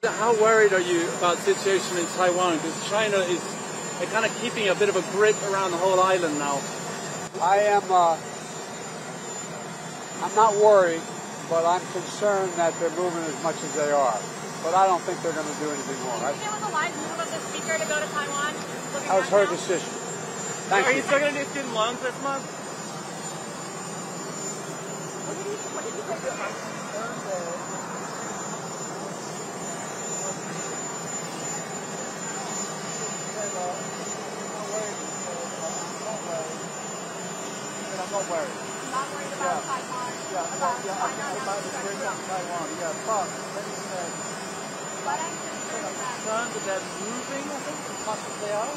How worried are you about the situation in Taiwan? Because China is kind of keeping a bit of a grip around the whole island now. I'm not worried, but I'm concerned that they're moving as much as they are. But I don't think they're going to do anything more. Do you think it was a wise move of the speaker to go to Taiwan? That was her decision. Thank Are you. you still going to do student loans this month? What did you say? I'm not worried. Not worried about Taiwan. About Taiwan. Yeah, but But I'm concerned that Concerned that they're moving, I think, as much as they are.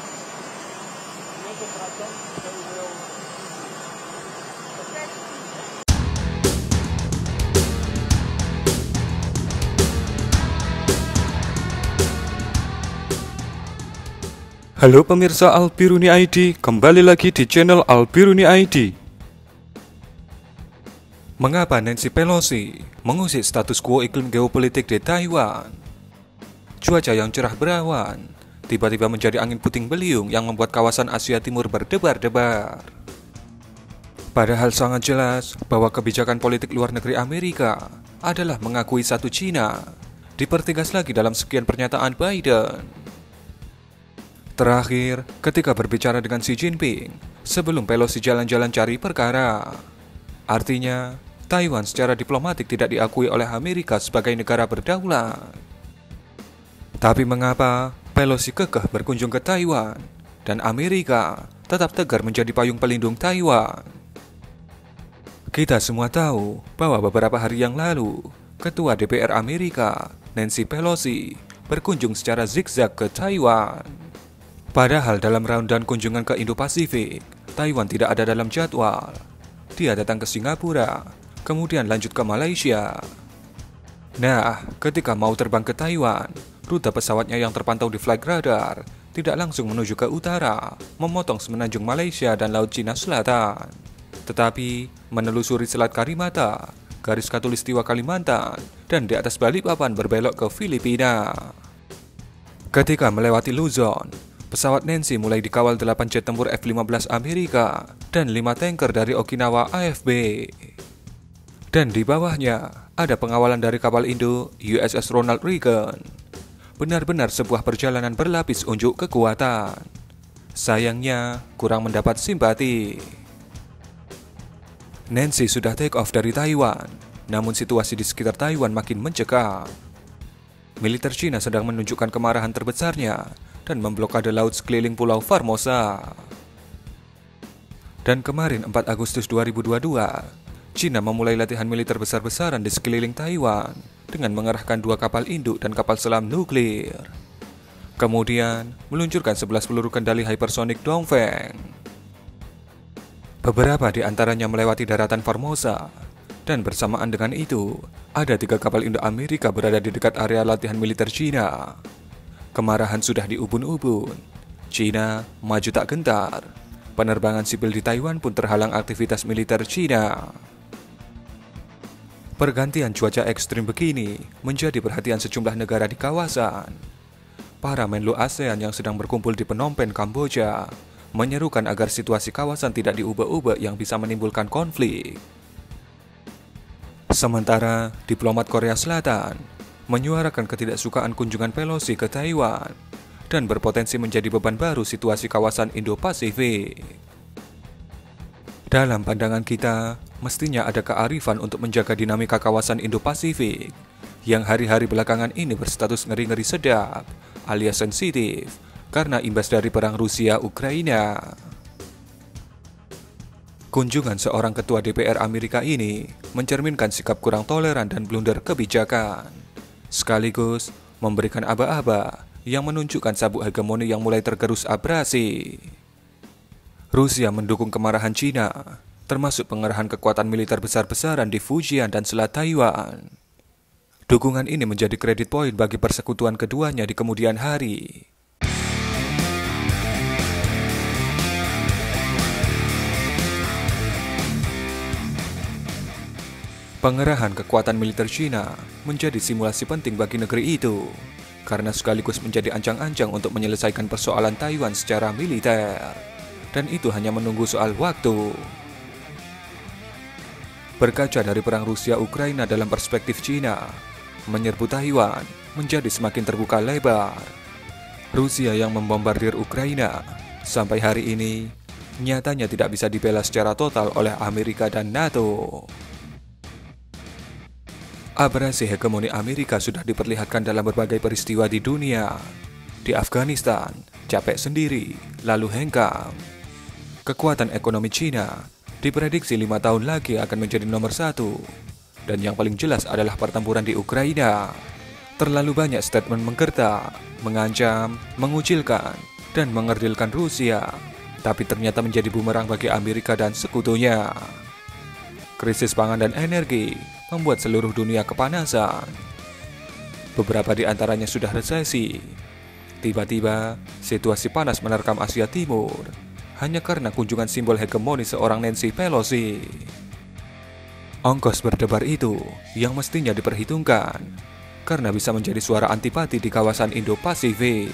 Moving, but I don't think they will. Halo pemirsa Albiruni ID, kembali lagi di channel Albiruni ID. Mengapa Nancy Pelosi mengusik status quo iklim geopolitik di Taiwan? Cuaca yang cerah berawan tiba-tiba menjadi angin puting beliung yang membuat kawasan Asia Timur berdebar-debar. Padahal sangat jelas bahwa kebijakan politik luar negeri Amerika adalah mengakui satu Cina, dipertegas lagi dalam sekian pernyataan Biden. Terakhir, ketika berbicara dengan Xi Jinping, sebelum Pelosi jalan-jalan cari perkara. Artinya, Taiwan secara diplomatik tidak diakui oleh Amerika sebagai negara berdaulat. Tapi mengapa Pelosi kekeh berkunjung ke Taiwan, dan Amerika tetap tegar menjadi payung pelindung Taiwan? Kita semua tahu bahwa beberapa hari yang lalu, Ketua DPR Amerika, Nancy Pelosi, berkunjung secara zigzag ke Taiwan. Padahal dalam rundown kunjungan ke Indo-Pasifik, Taiwan tidak ada dalam jadwal. Dia datang ke Singapura, kemudian lanjut ke Malaysia. Nah, ketika mau terbang ke Taiwan, rute pesawatnya yang terpantau di flight radar tidak langsung menuju ke utara, memotong semenanjung Malaysia dan Laut Cina Selatan, tetapi menelusuri Selat Karimata, garis khatulistiwa Kalimantan, dan di atas Balikpapan berbelok ke Filipina. Ketika melewati Luzon, pesawat Nancy mulai dikawal 8 jet tempur F-15 Amerika dan 5 tanker dari Okinawa AFB. Dan di bawahnya ada pengawalan dari kapal Indo USS Ronald Reagan. Benar-benar sebuah perjalanan berlapis unjuk kekuatan. Sayangnya kurang mendapat simpati. Nancy sudah take off dari Taiwan, namun situasi di sekitar Taiwan makin mencekam. Militer Cina sedang menunjukkan kemarahan terbesarnya dan memblokade laut sekeliling Pulau Formosa. Dan kemarin 4 Agustus 2022, Cina memulai latihan militer besar-besaran di sekeliling Taiwan dengan mengerahkan 2 kapal induk dan kapal selam nuklir. Kemudian meluncurkan 11 peluru kendali hypersonic Dongfeng. Beberapa di antaranya melewati daratan Formosa, dan bersamaan dengan itu, ada 3 kapal Indo-Amerika berada di dekat area latihan militer Cina. Kemarahan sudah di ubun-ubun. Cina maju tak gentar. Penerbangan sipil di Taiwan pun terhalang aktivitas militer Cina. Pergantian cuaca ekstrim begini menjadi perhatian sejumlah negara di kawasan. Para Menlu ASEAN yang sedang berkumpul di Phnom Penh, Kamboja, menyerukan agar situasi kawasan tidak diubah-ubah yang bisa menimbulkan konflik. Sementara diplomat Korea Selatan menyuarakan ketidaksukaan kunjungan Pelosi ke Taiwan dan berpotensi menjadi beban baru situasi kawasan Indo-Pasifik. Dalam pandangan kita, mestinya ada kearifan untuk menjaga dinamika kawasan Indo-Pasifik yang hari-hari belakangan ini berstatus ngeri-ngeri sedap alias sensitif karena imbas dari perang Rusia-Ukraina. Kunjungan seorang ketua DPR Amerika ini mencerminkan sikap kurang toleran dan blunder kebijakan, sekaligus memberikan aba-aba yang menunjukkan sabuk hegemoni yang mulai tergerus abrasi. Rusia mendukung kemarahan Cina, termasuk pengerahan kekuatan militer besar-besaran di Fujian dan Selat Taiwan. Dukungan ini menjadi kredit poin bagi persekutuan keduanya di kemudian hari. Pengerahan kekuatan militer Cina menjadi simulasi penting bagi negeri itu. karena sekaligus menjadi ancang-ancang untuk menyelesaikan persoalan Taiwan secara militer. Dan itu hanya menunggu soal waktu. Berkaca dari perang Rusia-Ukraina dalam perspektif Cina, menyerbu Taiwan menjadi semakin terbuka lebar. Rusia yang membombardir Ukraina sampai hari ini nyatanya tidak bisa dibela secara total oleh Amerika dan NATO. Abrasi hegemoni Amerika sudah diperlihatkan dalam berbagai peristiwa di dunia. Di Afghanistan, capek sendiri, lalu hengkang. Kekuatan ekonomi Cina diprediksi 5 tahun lagi akan menjadi nomor 1. Dan yang paling jelas adalah pertempuran di Ukraina. Terlalu banyak statement menggertak, mengancam, mengucilkan, dan mengerdilkan Rusia. Tapi ternyata menjadi bumerang bagi Amerika dan sekutunya. Krisis pangan dan energi membuat seluruh dunia kepanasan. Beberapa di antaranya sudah resesi. Tiba-tiba, situasi panas menerkam Asia Timur hanya karena kunjungan simbol hegemoni seorang Nancy Pelosi. Ongkos berdebar itu yang mestinya diperhitungkan karena bisa menjadi suara antipati di kawasan Indo-Pasifik.